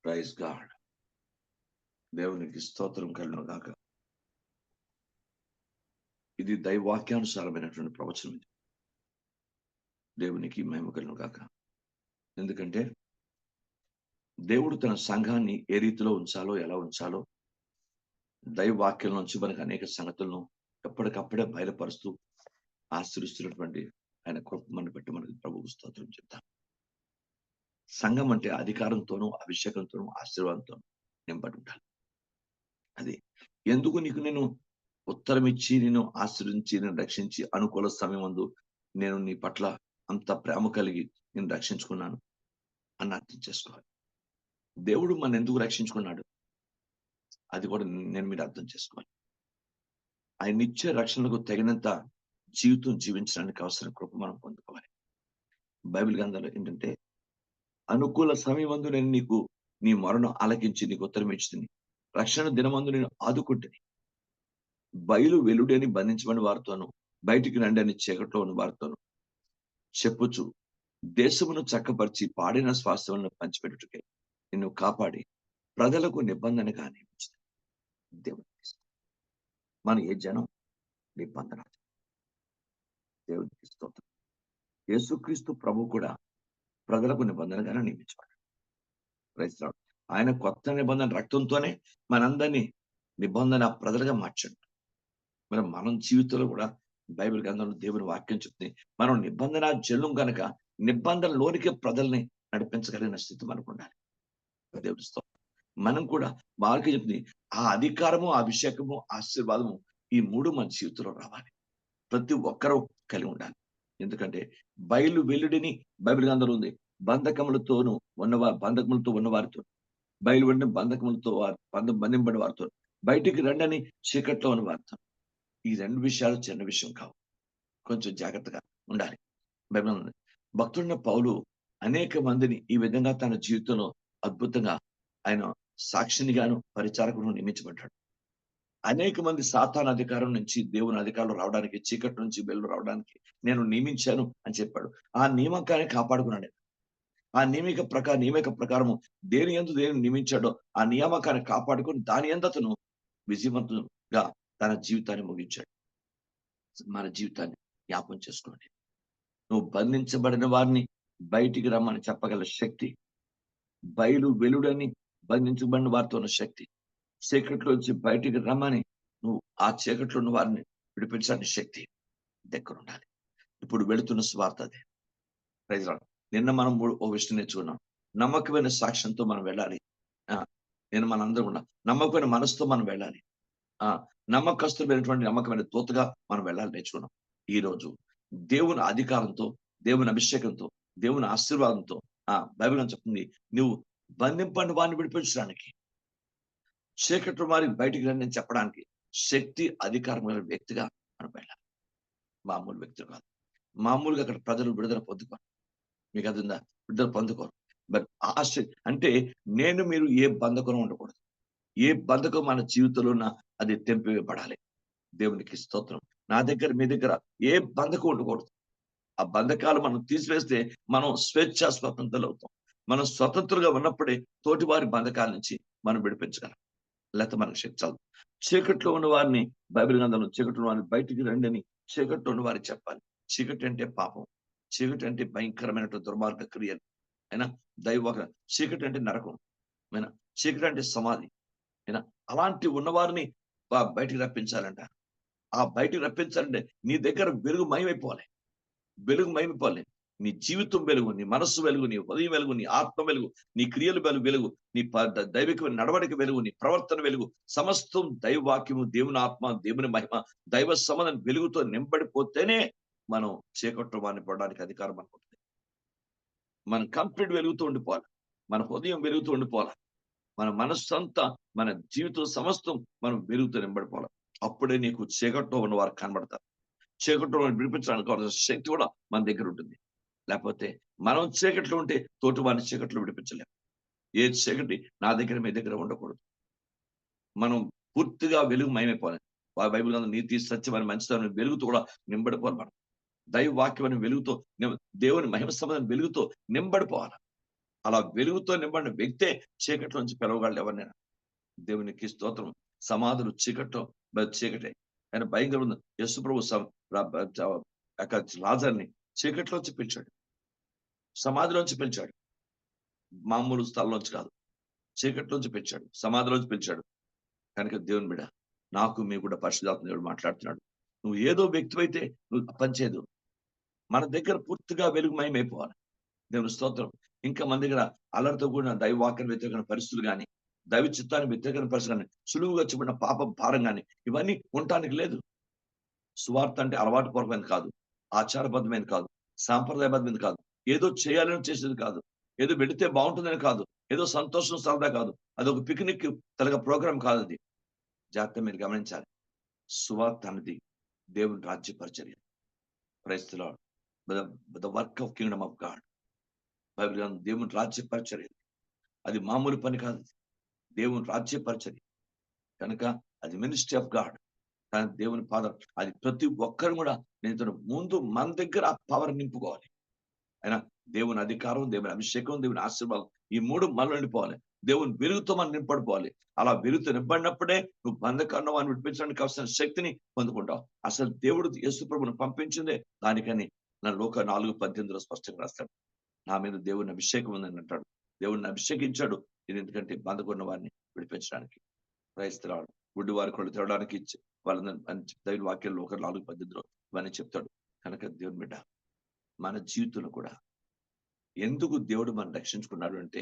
Praise God. దేవునికి స్తోత్రం కలుగును గాక. ఇది దైవాక్యానుసారమైనటువంటి ప్రవచనం. ఇది దేవునికి మహిమ కలుగును గాక. ఎందుకంటే దేవుడు తన సంఘాన్ని ఏ రీతిలో ఉంచాలో, ఎలా ఉంచాలో దైవవాక్యం నుంచి మనకు అనేక సంగతులను ఎప్పటికప్పుడే బయలుపరుస్తూ ఆశీర్వదిస్తున్నటువంటి ఆయన కృపను బట్టి మనకి ప్రభువుకు స్తోత్రం చెప్తాం. సంఘం అంటే అధికారంతోనూ, అభిషేకంతోనూ, ఆశీర్వాదంతోనూ నింపడి ఉండాలి. అది ఎందుకు నీకు నేను ఉత్తరం ఇచ్చి, నేను ఆశ్రయించి, నేను రక్షించి, అనుకూల సమయం అందు నేను నీ పట్ల అంత ప్రేమ కలిగి నేను రక్షించుకున్నాను అని అర్థం చేసుకోవాలి. దేవుడు మన ఎందుకు రక్షించుకున్నాడు అది కూడా నేను మీరు అర్థం చేసుకోవాలి. ఆయన ఇచ్చే రక్షణకు తగినంత జీవితం జీవించడానికి అవసరం కృప మనం పొందుకోవాలి. బైబిల్ గ్రంథంలో ఏంటంటే, అనుకూల సమయం అందు నేను నీకు నీ మరణం ఆలకించి నీకు ఉత్తరం ఇచ్చింది, రక్షణ దినమందు నేను ఆదుకుంటుంది, బయలు వెలుడని బంధించబడిన వారితోను, బయటికి రండి అని చీకట్లో ఉన్న వారితోను చెప్పుచు దేశమును చక్కపరిచి పాడిన స్వాస్థ్యములను పంచిపెట్టుటకే నిన్ను కాపాడి ప్రజలకు నిబంధనగా నియమించింది. దేవుని మన ఏ జనం నిబంధన. దేవునికి స్తోత్రం. యేసుక్రీస్తు ప్రభు కూడా ప్రజలకు నిబంధనగానే నియమించబడ్డాడు. క్రైస్తవుడు ఆయన కొత్త నిబంధన రక్తంతోనే మనందరినీ నిబంధన ప్రజలుగా మార్చాడు. మరి మనం జీవితంలో కూడా బైబిల్ గ్రంథంలో దేవుని వాక్యం చెప్తుంది, మనం నిబంధన జల్లం కనుక నిబంధనలోనికి ప్రజల్ని నడిపించగలిగిన స్థితి మనకు ఉండాలి. దేవుని స్తోత్రం. మనం కూడా వారికి చెప్తుంది, ఆ అధికారము, అభిషేకము, ఆశీర్వాదము ఈ మూడు మన జీవితంలో రావాలి. ప్రతి ఒక్కరూ కలిగి ఉండాలి. ఎందుకంటే బయలు వెల్లుడిని బైబిల్ గ్రంథంలో ఉంది, బంధకములతో ఉన్నవారితో, బయలు వెంటనే బంధకములతో బంధింపడిన వారితో, బయటికి రండని చీకట్లో ఉన్న వారితో. ఈ రెండు విషయాలు చిన్న విషయం కావు, కొంచెం జాగ్రత్తగా ఉండాలి. బైబిల్ ఉంది, భక్తుడిన పౌలు అనేక మందిని ఈ విధంగా తన జీవితంలో అద్భుతంగా ఆయన సాక్షినిగాను పరిచారకును నియమించబడ్డాడు. అనేక మంది సాతాను అధికారం నుంచి దేవుని అధికారులు రావడానికి, చీకటి నుంచి వెళ్ళు రావడానికి నేను నియమించాను అని చెప్పాడు. ఆ నియమకాన్ని కాపాడుకున్నాడు. ఆ నియమిక ప్రకారము దేని యందు దేవుని నియమించాడో ఆ నియామకాన్ని కాపాడుకుని దాని యందు అతను విజయవంతంగా తన జీవితాన్ని ముగించాడు. మన జీవితాన్ని జ్ఞాపం చేసుకోండి. నువ్వు బంధించబడిన వారిని బయటికి రమ్మని చెప్పగల శక్తి, బయలు వెలుడని బంధించబడిన వారితో ఉన్న శక్తి, చీకట్లోంచి బయటికి రమ్మని నువ్వు ఆ చీకట్లో ఉన్న వారిని విడిపించడానికి శక్తి దగ్గర ఉండాలి. ఇప్పుడు వెళుతున్న స్వార్థ అదే. నిన్న మనం ఓ విషయం నేర్చుకున్నాం, నమ్మకమైన సాక్ష్యంతో మనం వెళ్ళాలి. నేను మనందరూ కూడా నమ్మకమైన మనసుతో మనం వెళ్ళాలి. నమ్మకస్తులైనటువంటి నమ్మకమైన దూతగా మనం వెళ్ళాలి నేర్చుకున్నాం. ఈ రోజు దేవుని అధికారంతో, దేవుని అభిషేకంతో, దేవుని ఆశీర్వాదంతో బైబిల్ చెప్తుంది, నువ్వు బంధింపని వారిని విడిపించడానికి, చీకటి వారి బయటికి రండి అని చెప్పడానికి శక్తి, అధికారమైన వ్యక్తిగా మనం వెళ్ళాలి. మామూలు వ్యక్తులు కాదు. మామూలుగా అక్కడ ప్రజలు విడుదల పొందుకోరు. మీకు అది ఉందా? విడుదల పొందుకోరు. బట్ ఆశ అంటే మీరు ఏ బంధకం ఉండకూడదు. ఏ బంధకం మన జీవితంలో ఉన్న అది తెంపివేయబడాలి. దేవునికి స్తోత్రం. నా దగ్గర, మీ దగ్గర ఏ బంధకం ఉండకూడదు. ఆ బంధకాలు మనం తీసివేస్తే మనం స్వేచ్ఛా స్వతంత్రులు అవుతాం. మనం స్వతంత్రంగా ఉన్నప్పుడే తోటి వారి బంధకాల నుంచి మనం విడిపించగలం. లేకపోతే మనకు శక్తి చాలు. చీకట్లో ఉన్న వారిని బైబిల్ గ్రంథంలో చీకట్లో వారిని బయటికి రండి అని చీకట్లో ఉన్న వారికి చెప్పాలి. చీకటి అంటే పాపం, చీకటి అంటే భయంకరమైనటువంటి దుర్మార్గ క్రియలు అయినా, చీకటి అంటే నరకం అయినా, చీకటి అంటే సమాధి అయినా, అలాంటి ఉన్నవారిని బయటికి రప్పించాలంట. ఆ బయటికి రప్పించాలంటే నీ దగ్గర వెలుగు మయమైపోవాలి. వెలుగు మయమైపోవాలి. నీ జీవితం వెలుగు, నీ మనస్సు వెలుగు, నీ హృదయం వెలుగు, నీ ఆత్మ వెలుగు, నీ క్రియలు వెలుగు, నీ దైవిక నడవడిక వెలుగు, నీ ప్రవర్తన వెలుగు, సమస్తం దైవవాక్యము, దేవుని ఆత్మ, దేవుని మహిమ, దైవ సంబంధం వెలుగుతో నింపడిపోతేనే మనం చీకట్లో వారిని పడడానికి అధికారం అనుకుంటుంది. మనం కంప్లీట్ వెలుగుతూ ఉండిపోవాలి. మన హృదయం వెలుగుతూ ఉండిపోవాలి. మన మనస్సు అంతా, మన జీవితం సమస్తం మనం వెలుగుతూ నింపడిపోవాలి. అప్పుడే నీకు చీకట్లో ఉన్న వారు కనబడతారు. చీకట్లో విడిపించడానికి కావాల్సిన శక్తి కూడా మన దగ్గర ఉంటుంది. లేకపోతే మనం చీకట్లో ఉంటే తోటి వారిని చీకట్లో విడిపించలేము. ఏ చీకటి నా దగ్గర, మీ దగ్గర ఉండకూడదు. మనం పూర్తిగా వెలుగు మయమైపోవాలి. బైబిల్ గ్రంథం నీతి, సత్యం అని మంచితనం వెలుగుతూ కూడా నింబడిపోవాలి. మనం దైవ వాక్యం అని వెలుగుతో, దేవుని మహిమ సంబంధం వెలుగుతో నింబడిపోవాలి. అలా వెలుగుతో నింపడిన వ్యక్తే చీకట్లోంచి పిలవగలడు ఎవరినైనా. దేవునికి స్తోత్రం. సమాధులు చీకట్లో చీకటే. ఆయన భయంకరమైన యేసు ప్రభు లాజర్‌ని చీకట్లోంచి పిలిచాడు. సమాధిలోంచి పిలిచాడు. మామూలు స్థలంలోంచి కాదు. చీకట్లోంచి పిలిచాడు. సమాధిలోంచి పిలిచాడు. కనుక దేవుని బిడ్డ, నాకు మీకు కూడా పరిశుద్ధాత్మ దేవుడు మాట్లాడుతున్నాడు. నువ్వు ఏదో వ్యక్తివైతే నువ్వు పని చేయదు. మన దగ్గర పూర్తిగా వెలుగుమయమైపోవాలి. దేవుని స్తోత్రం. ఇంకా మన దగ్గర అల్లరితో కూడిన దైవవాక్యానికి వ్యతిరేకమైన పరిస్థితులు గాని, దైవ చిత్తానికి వ్యతిరేకమైన పరిస్థితులు గాని, సులువుగా చెప్పబడిన పాప భారం గాని, ఇవన్నీ ఉండటానికి లేదు. సువార్త అంటే అలవాటు పూర్వకమైనది కాదు. ఆచారబద్ధమైనది కాదు. సాంప్రదాయబద్ధమైనది కాదు. ఏదో చేయాలని చేసేది కాదు. ఏదో వెళితే బాగుంటుందని కాదు. ఏదో సంతోషం సరదా కాదు. అదొక పిక్నిక్ తరగా ప్రోగ్రామ్ కాదది. జాగ్రత్తగా మీరు గమనించాలి. సువార్త అనేది దేవుని రాజ్య పరిచర్య. Praise the lord. The work of kingdom of God. Bible గ్రంథం దేవుని రాజ్య పరిచర్య. అది మామూలు పని కాదు. దేవుని రాజ్య పరిచర్య. కనుక అది మినిస్ట్రీ ఆఫ్ గాడ్. కానీ దేవుని పాదం అది ప్రతి ఒక్కరు కూడా నేను ముందు మన దగ్గర ఆ పవర్ నింపుకోవాలి. అయినా దేవుని అధికారం, దేవుని అభిషేకం, దేవుని ఆశీర్వాదం ఈ 3 మనలో నిండిపోవాలి. దేవుని వెలుగుతో మనం నింపడిపోవాలి. అలా వెలుగుతో నింపడినప్పుడే నువ్వు బంధకాలను వాడిని విడిపించడానికి కావాల్సిన శక్తిని పొందుకుంటావు. అసలు దేవుడు యేసు ప్రభువును పంపించిందే దానికని నా లోక 4:18 స్పష్టంగా రాస్తాడు. నా మీద దేవుని అభిషేకం ఉందని అంటాడు. దేవుడిని అభిషేకించాడు. ఇది ఎందుకంటే బంధకున్న వారిని విడిపించడానికి. Praise the lord. గుడ్డి వారి కళ్ళు తెరవడానికి వాళ్ళని దైవ వాక్యంలో ఒక 4:18 ఇవన్నీ చెప్తాడు. కనుక దేవుని బిడ్డ మన జీవితంలో కూడా ఎందుకు దేవుడు మనం రక్షించుకున్నాడు అంటే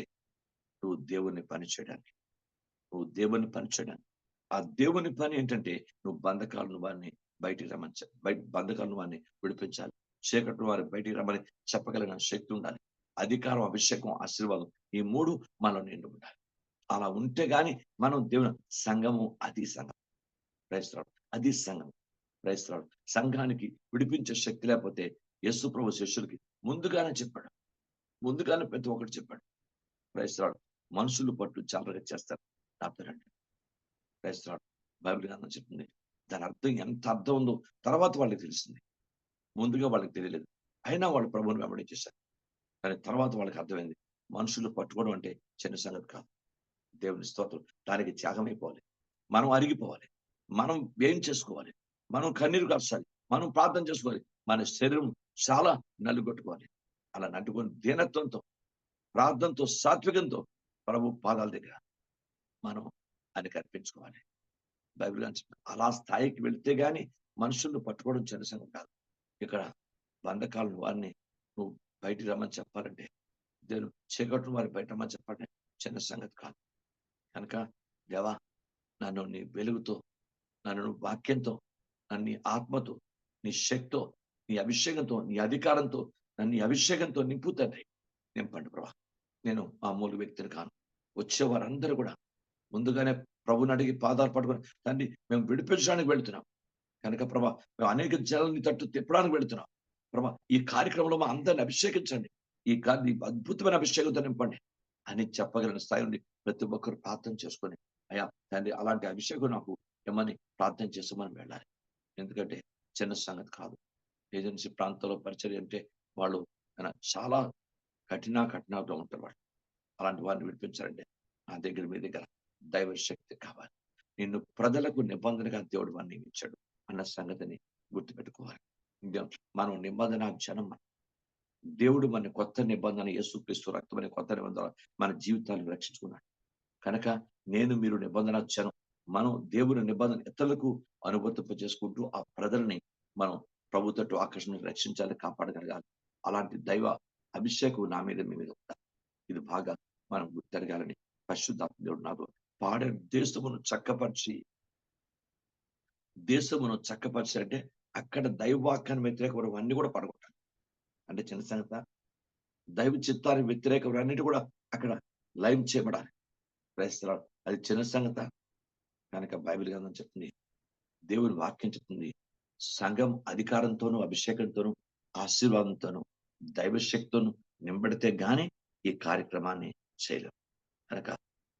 నువ్వు దేవుని పని చేయడానికి. నువ్వు దేవుని పని చేయడానికి. ఆ దేవుని పని ఏంటంటే నువ్వు బంధకాలను వారిని బయటికి రమ్మని బంధకాలను వారిని విడిపించాలి. చీకటి వారిని బయటికి రమ్మని చెప్పగలిగిన శక్తి ఉండాలి. అధికారం, అభిషేకం, ఆశీర్వాదం ఈ 3 మనలో నిండి ఉండాలి. అలా ఉంటే గాని మనం దేవుని సంఘము అది సంఘం. Praise the lord. అది సంఘం. Praise the lord. సంఘానికి విడిపించే శక్తి లేకపోతే యేసు ప్రభు శిష్యులకి ముందుగానే చెప్పాడు. ముందుగానే ప్రతి ఒక్కటి చెప్పాడు. Praise the lord. మనుషులు పట్టు జాగ్రత్తగా చేస్తారు. నాతోనండి. Praise the lord. బైబిల్ గ్రంథం చెప్తుంది. దాని అర్థం ఎంత అర్థం ఉందో తర్వాత వాళ్ళకి తెలిసింది. ముందుగా వాళ్ళకి తెలియలేదు. అయినా వాళ్ళు ప్రభువుని వెంబడించేశారు. కానీ తర్వాత వాళ్ళకి అర్థమైంది. మనుషులు పట్టుకోవడం అంటే చిన్న సంగతి కాదు. దేవుని స్తోత్రం. దానికి త్యాగమైపోవాలి. మనం అరిగిపోవాలి. మనం వ్యయం చేసుకోవాలి. మనం కన్నీరు కార్చాలి. మనం ప్రార్థన చేసుకోవాలి. మన శరీరం చాలా నలుగొట్టుకోవాలి. అలా నట్టుకొని దీనత్వంతో, ప్రార్థనతో, సాత్వికంతో ప్రభు పాదాల దగ్గర మనం ఆయనకి అర్పించుకోవాలి. బైబిల్ గ్రంథం అలా స్థాయికి వెళ్తే గాని మనుషులను పట్టుకోవడం చిన్న సంగతి కాదు. ఇక్కడ బంధకాలను వారిని నువ్వు బయటికి రమ్మని చెప్పాలంటే, దేవుడు చీకట్లు వారిని బయట రమ్మని చెప్పాలంటే చిన్న సంగతి కాదు. కనుక దేవా నన్ను నీ వెలుగుతో, నన్ను వాక్యంతో, నన్ను నీ ఆత్మతో, నీ శక్తితో, నీ అభిషేకంతో, నీ అధికారంతో, నన్ను నీ అభిషేకంతో నింపు తండ్రి. నింపండి ప్రభా. నేను మామూలు వ్యక్తిని కాను. వచ్చే వారందరూ కూడా ముందుగానే ప్రభుని అడిగి పాదాలు పట్టుకొని తండ్రి మేము విడిపించడానికి వెళ్తున్నాం. కనుక ప్రభా మేము అనేక జనాలని తట్టు తిప్పడానికి వెళ్తున్నాం. ప్రభా ఈ కార్యక్రమంలో మా అందరిని అభిషేకించండి. ఈ అద్భుతమైన అభిషేకంతో నింపండి అని చెప్పగలిగిన స్థాయి నుండి ప్రతి ఒక్కరు ప్రార్థన చేసుకొని అయ్యా తండ్రి అలాంటి అభిషేకం నాకు ఏమని ప్రార్థన చేసి మనం వెళ్ళాలి. ఎందుకంటే చిన్న సంగతి కాదు. ఏజెన్సీ ప్రాంతంలో పరిచర్య అంటే వాళ్ళు చాలా కఠినంగా ఉంటారు వాళ్ళు. అలాంటి వారిని విడిపించాలంటే నా దగ్గర మీ దగ్గర దైవ శక్తి కావాలి. నిన్ను ప్రజలకు నిబంధనగా దేవుడు వారిని నియమించాడు అన్న సంగతిని గుర్తుపెట్టుకోవాలి. మనం నిబంధన జనం. దేవుడు మన కొత్త నిబంధన యేసుక్రీస్తు రక్తం అనే కొత్త నిబంధన మన జీవితాలను రక్షించుకున్నాడు. కనుక నేను మీరు నిబంధన జనం. మనం దేవుని నిబంధన ఇతరులకు అనువర్తింప చేసుకుంటూ ఆ ప్రజల్ని మనం ప్రభు తట్టు ఆకర్షణ రక్షించాలి, కాపాడగలగాలి. అలాంటి దైవ అభిషేకం నా మీద మీ మీద ఉండాలి. ఇది బాగా మనం గుర్తెరగాలని పరిశుద్ధాత్మ దేవుడు నాతో పాడే దేశమును చక్కపరిచి అంటే అక్కడ దైవవాక్యాన్ని వ్యతిరేకం అన్ని కూడా పడగొట్టాలి. అంటే చిన్న సంగత దైవ చిత్తానికి వ్యతిరేకం అన్నిటి కూడా అక్కడ లైవ్ చేయబడాలి. క్రైస్తవులు అది చిన్న సంగత. కనుక బైబిల్ గ్రంథం చెప్తుంది, దేవుని వాక్యం చెప్తుంది, సంఘం అధికారంతోనూ, అభిషేకంతోనూ, ఆశీర్వాదంతోనూ, దైవశక్తితోనూ నింబడితే గాని ఈ కార్యక్రమాన్ని చేయలేం. కనుక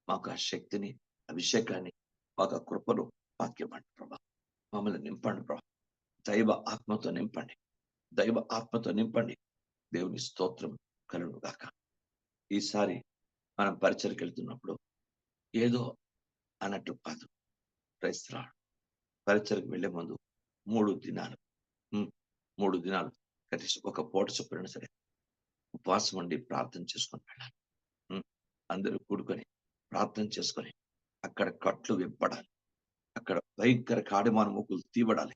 మాకు ఆ శక్తిని, అభిషేకాన్ని, మాకు ఆ కృపను వాక్యమండి ప్రభా. మమ్మల్ని నింపండి ప్రభా. దైవ ఆత్మతో నింపండి. దైవ ఆత్మతో నింపండి. దేవుని స్తోత్రం కలుగును గాక. ఈసారి మనం పరిచయకి వెళ్తున్నప్పుడు ఏదో అన్నట్టు కాదు. క్రైస్తరాడు పరిచయకు వెళ్లే ముందు 3 దినాలు 3 దినాలు కనీసం ఒక పూట చొప్పున సరే ఉపవాసం ఉండి ప్రార్థన చేసుకొని వెళ్ళాలి. హ్మ్. అందరూ కూడుకొని ప్రార్థన చేసుకొని అక్కడ కట్లు విప్పడాలి. అక్కడ భయంకర కాడిమాను మూకులు తీయబడాలి.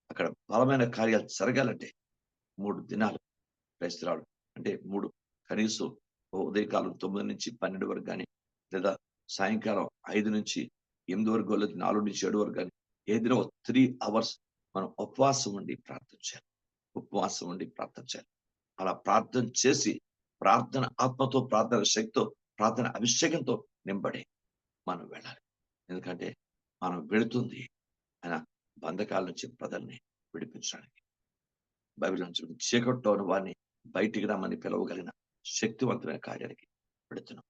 అక్కడ బలమైన కార్యాలు జరగాలంటే 3 దినాలు క్రైస్తరాడు అంటే 3 కనీసం ఉదయకాలం 9-12 వరకు గాని, లేదా సాయంకాలం 5-8 వరకు లేదా 4-7 వరకు గాని, ఏదైనా ఒక 3 అవర్స్ మనం ఉపవాసం ఉండి ప్రార్థన చేయాలి. ఉపవాసం ఉండి ప్రార్థన చేయాలి. అలా ప్రార్థన చేసి, ప్రార్థన ఆత్మతో, ప్రార్థన శక్తితో, ప్రార్థన అభిషేకంతో నింపడి మనం వెళ్ళాలి. ఎందుకంటే మనం వెళుతుంది ఆయన బంధకాల నుంచి ప్రజల్ని విడిపించడానికి. బైబిల్ నుంచి చీకట్లో ఉన్న వారిని బయటికి రమ్మని పిలవగలిగిన శక్తివంతమైన కార్యానికి పెడుతున్నాం.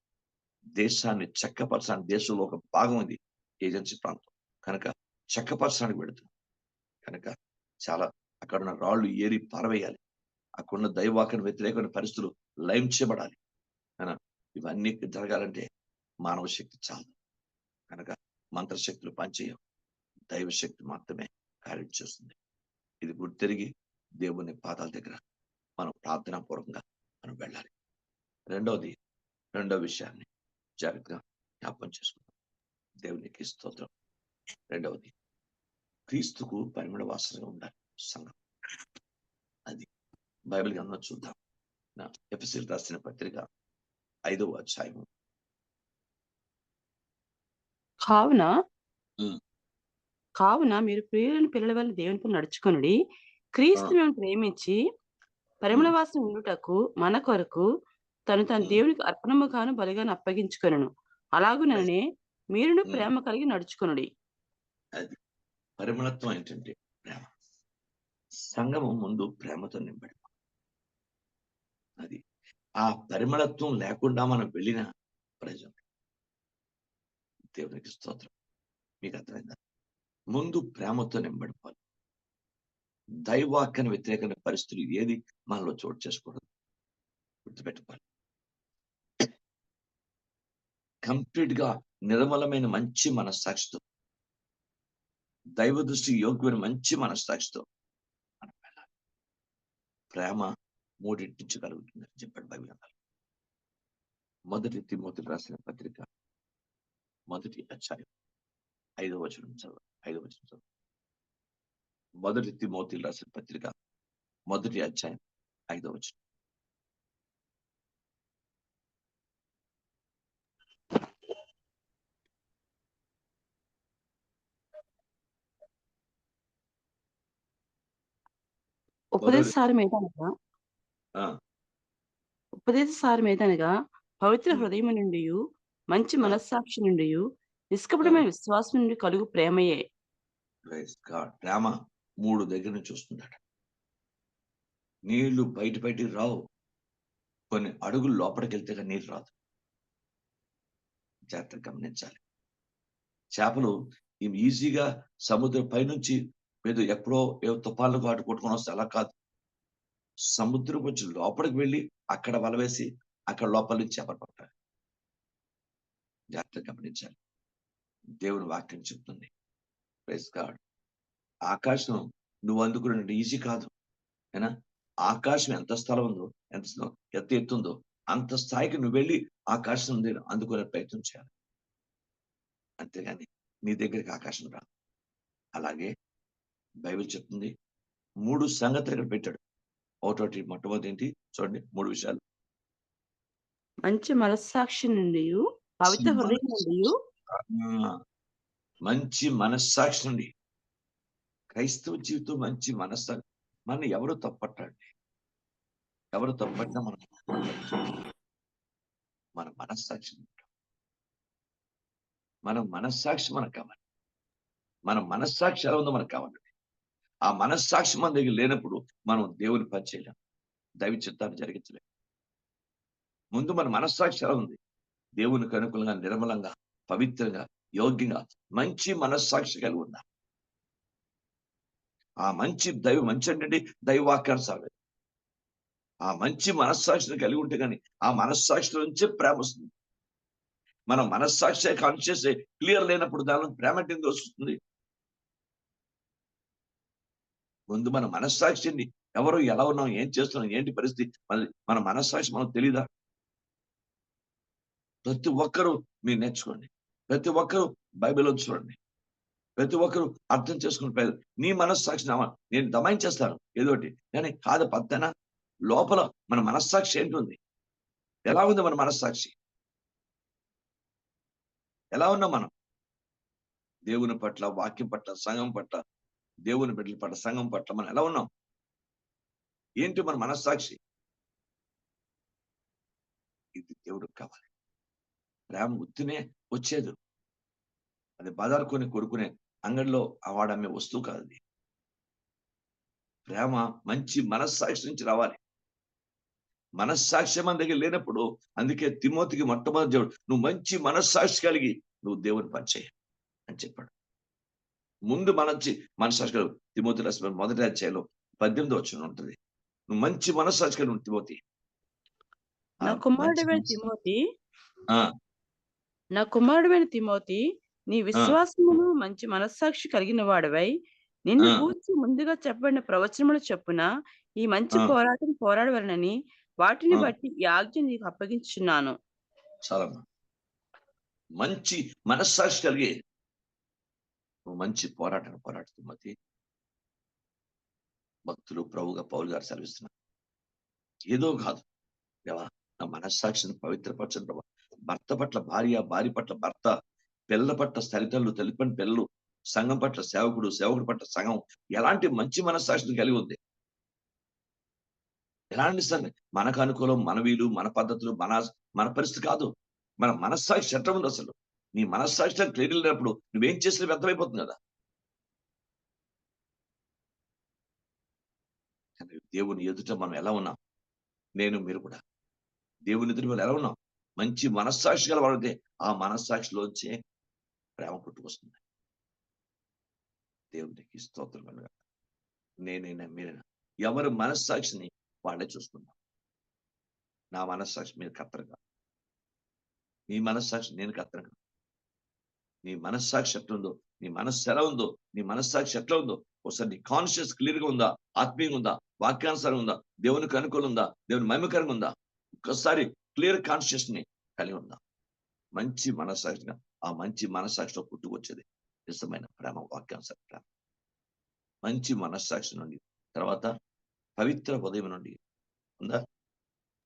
దేశాన్ని చక్కపరచడానికి దేశంలో ఒక భాగం ఉంది ఏజెన్సీ ప్రాంతం. కనుక చక్కపరచడానికి పెడుతున్నాం. కనుక చాలా అక్కడున్న రాళ్ళు ఏరి పారవేయాలి. అక్కడున్న దైవవాక్యానికి వ్యతిరేకమైన పరిస్థితులు లయం చేయబడాలి. ఇవన్నీ జరగాలంటే మానవ శక్తి చాలు. కనుక మంత్రశక్తులు పనిచేయవు. దైవశక్తి మాత్రమే కార్యం చేస్తుంది. ఇది గుర్తెరిగి దేవుని పాదాల దగ్గర మనం ప్రార్థనాపూర్వకంగా మనం వెళ్ళాలి. రెండో విషయాన్ని జాగ్రత్తగా జ్ఞాపకం చేసుకుందాం. దేవునికి స్తోత్రం. రెండవది క్రీస్తుకు పరిమళ వాసనగా ఉండాలి సంఘం. అది బైబిల్ గ్రంథంలో చూద్దాం. ఎఫెసీయులకు రాసిన పత్రిక 5వ అధ్యాయము. కావున మీరు ప్రియులైన పిల్లల వల్ల దేవునిపై నడుచుకొనుడి. క్రీస్తు మేము ప్రేమించి పరిమళ వాసన ఉండుటకు మన కొరకు తను దేవునికి అర్పణముగాను బలిగాను అప్పగించుకొనెను. అలాగుననే మీరును ప్రేమ కలిగి నడుచుకొనుడి. అది పరిమళత్వం ఏంటంటే ప్రేమ. సంఘము ముందు ప్రేమతో నింపడి. అది ఆ పరిమళత్వం లేకుండా మనం వెళ్ళిన ప్రయోజనం. దేవునికి స్తోత్రం. మీకు అర్థమైందా? ముందు ప్రేమతో నింబడిపోవాలి. దైవాక్యాన్ని వ్యతిరేకమైన పరిస్థితులు ఏది మనలో చోటు చేసుకోవడం గుర్తుపెట్టుకోవాలి. కంప్లీట్ గా నిర్మలమైన మంచి మనస్సాక్షితో, దైవ దృష్టి యోగ్యమైన మంచి మనస్సాక్షితో మనం వెళ్ళాలి. ప్రేమ మూడింటించగలుగుతుంది అని చెప్పాడు బైబిల్ గ్రంథంలో. మొదటి తిమోతికి రాసిన పత్రిక 1వ అధ్యాయం 5వ వచనం చదువు. మొదటి తిమోతికి రాసిన పత్రిక 1వ అధ్యాయం 5వ వచనం. ఉపదేశసారమేదనగా పవిత్ర హృదయం నుండి, మంచి మనస్సాక్షి నుండి, నిష్కపటమైన విశ్వాసం నుండి కలుగు ప్రేమయే. ప్రేమ 3 దగ్గర నుంచి వస్తుందట. నీళ్లు బయటికి రావు. కొన్ని అడుగులు లోపలికి వెళ్తే నీరు రాదు. జాగ్రత్తగా గమనించాలి. చేపలు ఈజీగా సముద్రం పైనుంచి ఏదో ఎప్పుడో ఏదో తుఫాన్లకు వాటి కొట్టుకొని వస్తే అలా కాదు. సముద్రం వచ్చి లోపలికి వెళ్ళి అక్కడ వల వేసి అక్కడ లోపల నుంచి చేపలు పట్టాలి. జాగ్రత్తగా గమనించాలి. దేవుని వాక్యం చెప్తుంది. Praise God. ఆకాశం నువ్వు అందుకునే ఈజీ కాదు. ఏనా? ఆకాశం ఎంత స్థలం ఉందో, ఎంత ఎత్తుందో అంత స్థాయికి నువ్వు వెళ్ళి ఆకాశం అందుకునే ప్రయత్నం చేయాలి. అంతేగాని నీ దగ్గరికి ఆకాశం రాదు. అలాగే బైబిల్ చెప్తుంది 3 సంగతులు ఇక్కడ పెట్టాడు. మొట్టమొదటి ఏంటి చూడండి, 3 విషయాలు. మంచి మనస్సాక్షి నుండి, పవిత్ర హృదయం నుండి, మంచి మనస్సాక్షి నుండి. క్రైస్తవ జీవితం మంచి మనస్సాక్షి. మన ఎవరు తప్పట్టండి. ఎవరు తప్పట్టినా మన మనస్సాక్షి మనకు కావాలి. మన మనస్సాక్షి ఎలా ఉందో మనకు కావాలి. ఆ మనస్సాక్షి మన దగ్గర లేనప్పుడు మనం దేవుని పని చేయలేం, దైవ చిత్తాన్ని జరిగించలేం. ముందు మన మనస్సాక్షి ఎలా ఉంది? దేవునికి అనుకూలంగా, నిర్మలంగా, పవిత్రంగా, యోగ్యంగా, మంచి మనస్సాక్షి కలిగి ఉందా? ఆ మంచి అంటే దైవవాక్యానుసారం. ఆ మంచి మనస్సాక్షిని కలిగి ఉంటే గాని, ఆ మనస్సాక్షి నుంచే ప్రేమ వస్తుంది. మన మనస్సాక్షే కాన్షియస్ క్లియర్ లేనప్పుడు దానిలో ప్రేమ అంటే ఎందుకు వస్తుంది? ముందు మన మనస్సాక్షిని ఎవరు, ఎలా ఉన్నాం, ఏం చేస్తున్నాం, ఏంటి పరిస్థితి, మన మనస్సాక్షి మనకు తెలీదా? ప్రతి ఒక్కరు మీరు నేర్చుకోండి. ప్రతి ఒక్కరు బైబిల్‌లో చూడండి. ప్రతి ఒక్కరు అర్థం చేసుకుని నీ మనస్సాక్షి నేను దమాయించేస్తాను ఏదోటి. కానీ కాదు పద్దన లోపల మన మనస్సాక్షి ఏంటుంది? ఎలా ఉంది మన మనస్సాక్షి? ఎలా ఉన్నాం మనం? దేవుని పట్ల, వాక్యం పట్ల, సంఘం పట్ల, దేవుని బిడ్డల పట్ల, సంఘం పట్ల మనం ఎలా ఉన్నాం? ఏంటి మన మనస్సాక్షి? ఇది దేవుడికి కావాలి. ప్రేమ ఉత్తినే వచ్చేదు. అది బజార్ కొనుక్కునే అంగడిలో వాడమ్మే వస్తువు కాదది. ప్రేమ మంచి మనస్సాక్షి నుంచి రావాలి. మనస్సాక్ష్యం మన దగ్గర లేనప్పుడు, అందుకే తిమోతికి మొట్టమొదటి దేవుడు నువ్వు మంచి మనస్సాక్షి కలిగి నువ్వు దేవుని పని చెయ్యి అని చెప్పాడు. ముందు మనస్సాక్షి కలిగి తిమోతి రాసిన మొదటి అధ్యాయంలో 18వ వచనం ఉంటది. నువ్వు మంచి మనస్సాక్షి కలిగి ఉండు తిమోతి. ఆ నా మంచి కుమారుడవైన మనసు. తిమోతి ఆ! నా కుమారుడవైన తిమోతి, నీ ఆ! విశ్వాసమును మంచి మనస్సాక్షి కలిగిన వాడవై, నిన్ను ఆ! గూర్చి ముందుగా చెప్పబడిన ప్రవచనముల చొప్పున ఈ మంచి ఆ! పోరాటం పోరాడవలెనని వాటిని ఆ! బట్టి ఈ ఆజ్ఞ నీకు అప్పగించుచున్నాను. చాలమ్మా. మంచి మనస్సాక్షి కలిగి నువ్వు మంచి పోరాటం పోరాడు తిమోతి. భక్తులు ప్రభువుగా పౌలు గారు సెలవిస్తున్నారు. ఏదో కాదు. దేవా! నా మనస్సాక్షిని పవిత్రపరచండి ప్రభా! భర్త పట్ల భార్య, భార్య పట్ల భర్త, పిల్లల పట్ల తల్లిదండ్రులు, తల్లిదండ్రుల పిల్లలు, సంఘం పట్ల సేవకుడు, సేవకుడి పట్ల సంఘం ఎలాంటి మంచి మనస్సాక్షిని కలిగి ఉంది. ఎలాంటి సరే మనకు అనుకూలం, మన వీలు, మన పద్ధతులు, మన పరిస్థితి కాదు. మన మనస్సాక్షి ఎట్లా ఉంది అసలు? నీ మనస్సాక్షి క్లియర్ లేనప్పుడు నువ్వేం చేసినా వ్యర్థమైపోతుంది కదా! కానీ దేవుని ఎదుట మనం ఎలా ఉన్నాం? నేను మీరు కూడా. దేవుని ఎదుట మనం ఎలా ఉన్నాం? మంచి మనస్సాక్షి గలవారైతే ఆ మనస్సాక్షిలోంచే ప్రేమ పుట్టుకొస్తుంది. దేవునికి స్తోత్రం కలుగాక. నేనైనా మీరైనా ఎవరి మనస్సాక్షిని వాళ్ళే చూసుకుందాం. నా మనస్సాక్షి మీరు కత్తరు కాదు. నీ మనస్సాక్షి నేను కత్తను కాదు. నీ మనస్సాక్షి ఎట్లుందో, నీ మనస్సు ఎలా ఉందో, నీ మనస్సాక్షి ఎట్లా ఉందో ఒకసారి నీ కాన్షియస్ క్లియర్‌గా ఉందా? ఆత్మీయంగా ఉందా? వాక్యానుసారంగా ఉందా? దేవునికి అనుకూలంగా ఉందా? దేవుని మహిమకరంగా ఉందా? ఒక్కసారి క్లియర్ కాన్షియస్‌ని కలిగి ఉందాం. మంచి మనస్సాక్షిగా ఆ మంచి మనస్సాక్షిలో పుట్టుకొచ్చేది నిజమైన ప్రేమ, వాక్యానుసార ప్రేమ. మంచి మనస్సాక్షి నుండి తర్వాత పవిత్ర హృదయం నుండి ఉందా?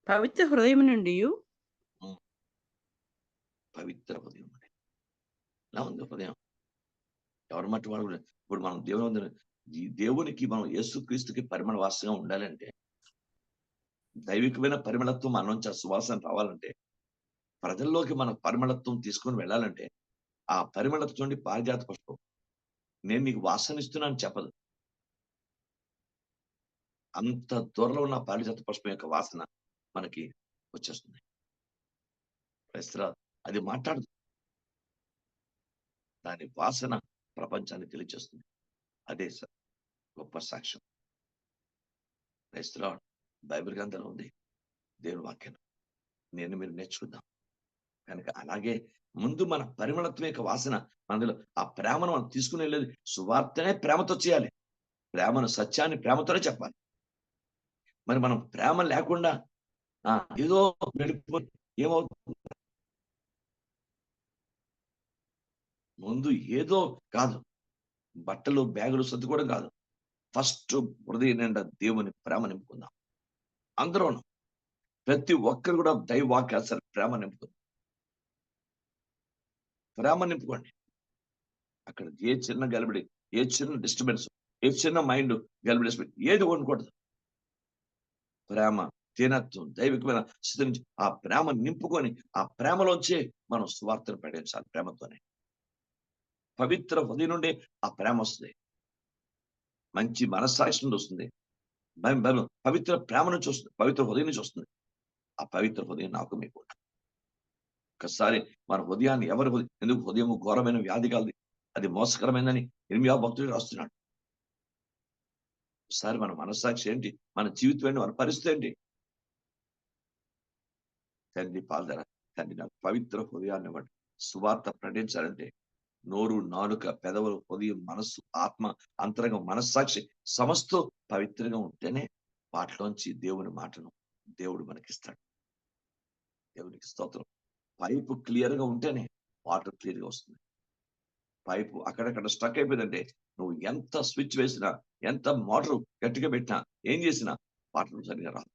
పవిత్ర హృదయం నుండియు హ్మ్. పవిత్ర హృదయం నుండి. ఎలా ఉంది హృదయం? ఎవరి మట్టి వాళ్ళు కూడా ఇప్పుడు మనం ఈ దేవునికి మనం యేసుక్రీస్తుకి పరిమళ వాసనగా ఉండాలంటే, దైవికమైన పరిమళత్వం మన నుంచి ఆ సువాసన రావాలంటే, ప్రజల్లోకి మన పరిమళత్వం తీసుకొని వెళ్ళాలంటే, ఆ పరిమళత్వం నుండి పారిజాత పుష్పం నేను నీకు వాసన ఇస్తున్నానని చెప్పదు. అంత దూరంలో ఉన్న పారిజాత పుష్పం యొక్క వాసన మనకి వచ్చేస్తుంది. అది మాట్లాడదు. దాని వాసన ప్రపంచానికి తెలియజేస్తుంది. అదే గొప్ప సాక్ష్యం. Praise the lord. బైబిల్ గ్రంథంలో ఉంది. దేవుని వాక్యం. నేను మీరు నేర్చుకుందాం. కనుక అలాగే ముందు మన పరిమళత్వం యొక్క వాసన మనలో ఆ ప్రేమను మనం తీసుకొని వెళ్ళేది సువార్తనే ప్రేమతో చేయాలి. ప్రేమను, సత్యాన్ని ప్రేమతోనే చెప్పాలి. మరి మనం ప్రేమ లేకుండా ఆ! ఏదో వెళ్ళిపోయి ఏమవుతుంది? ముందు ఏదో కాదు. బట్టలు, బ్యాగులు సర్దుకోవడం కాదు. ఫస్ట్ హృదయం నిండా దేవుని ప్రేమ నింపుకుందాం. అందరూను. ప్రతి ఒక్కరు కూడా దైవ వాక్యాలు ప్రేమ నింపుకుందాం. ప్రేమ నింపుకోండి. అక్కడ ఏ చిన్న గలిబిడి, ఏ చిన్న డిస్టర్బెన్స్, ఏ చిన్న మైండ్ గలిబిడి ఏది ఉండకూడదు. ప్రేమ, దీనత్వం, దైవికమైన స్థితి నుంచి ఆ ప్రేమ నింపుకొని, ఆ ప్రేమలోంచే మనం సువార్తను ప్రకటించాలి ప్రేమతోనే. పవిత్ర హృదయం నుండి ఆ ప్రేమ వస్తుంది. మంచి మనస్సాక్షి నుండి వస్తుంది. పవిత్ర ప్రేమ నుంచి వస్తుంది. పవిత్ర హృదయం నుంచి వస్తుంది. ఆ పవిత్ర హృదయం నాకు మీకు ఉండాలి. ఒక్కసారి మన హృదయాన్ని ఎందుకు హృదయం ఘోరమైన వ్యాధి కలది. అది మోసకరమైందని ఇర్మీయా భక్తుడు రాస్తున్నాడు. ఒకసారి మన మనస్సాక్షి ఏంటి? మన జీవితం ఏంటి? మన పరిస్థితి ఏంటి? తండ్రి పాదాల తండ్రి నాకు పవిత్ర హృదయాన్ని ఇవ్వండి. సువార్త ప్రకటించాలంటే నోరు, నాలుక, పెదవులు, హృదయం, మనస్సు, ఆత్మ, అంతరంగం, మనస్సాక్షి సమస్తం పవిత్రంగా ఉంటేనే వాటిలోంచి దేవుని మాటను దేవుడు మనకిస్తాడు. దేవునికి స్తోత్రం. పైపు క్లియర్‌గా ఉంటేనే వాటర్ క్లియర్‌గా వస్తుంది. పైపు అక్కడక్కడ స్ట్రక్ అయిపోయిందంటే నువ్వు ఎంత స్విచ్ వేసినా, ఎంత మోటారు గట్టిగా పెట్టినా, ఏం చేసినా వాటర్ సరిగ్గా రాదు.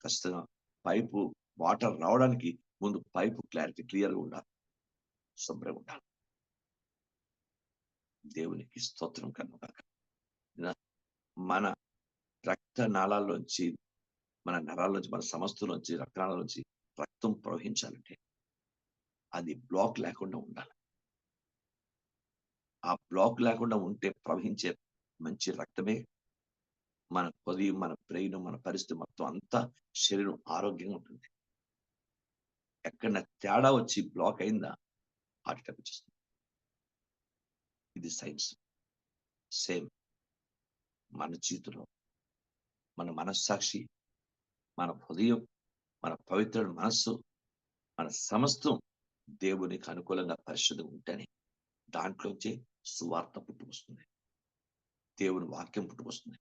ఖచ్చితంగా పైపు వాటర్ రావడానికి ముందు పైపు క్లియర్‌గా ఉండాలి. శుభ్రంగా ఉండాలి. దేవునికి స్తోత్రం కలుగుగాక. నా మన రక్త నాళాల్లోంచి, మన నరాల్లోంచి, మన సమస్తులోంచి, రక్తనాళాల్లోంచి రక్తం ప్రవహించాలంటే అది బ్లాక్ లేకుండా ఉండాలి. ఆ బ్లాక్ లేకుండా ఉంటే ప్రవహించే మంచి రక్తమే మన హృదయం, మన బ్రెయిన్, మన పరిస్థితి మొత్తం అంతా శరీరం ఆరోగ్యంగా ఉంటుంది. ఎక్కడన్నా తేడా వచ్చి బ్లాక్ అయిందా హార్ట్ అటాక్ వచ్చేస్తుంది. ఇది సైన్స్. సేమ్ మన జీవితంలో మన మనస్సాక్షి, మన హృదయం, మన పవిత్ర మనస్సు, మన సమస్తం దేవునికి అనుకూలంగా పరిశుద్ధంగా ఉంటేనే దాంట్లోంచి సువార్త పుట్టుకొస్తుంది. దేవుని వాక్యం పుట్టుకొస్తుంది.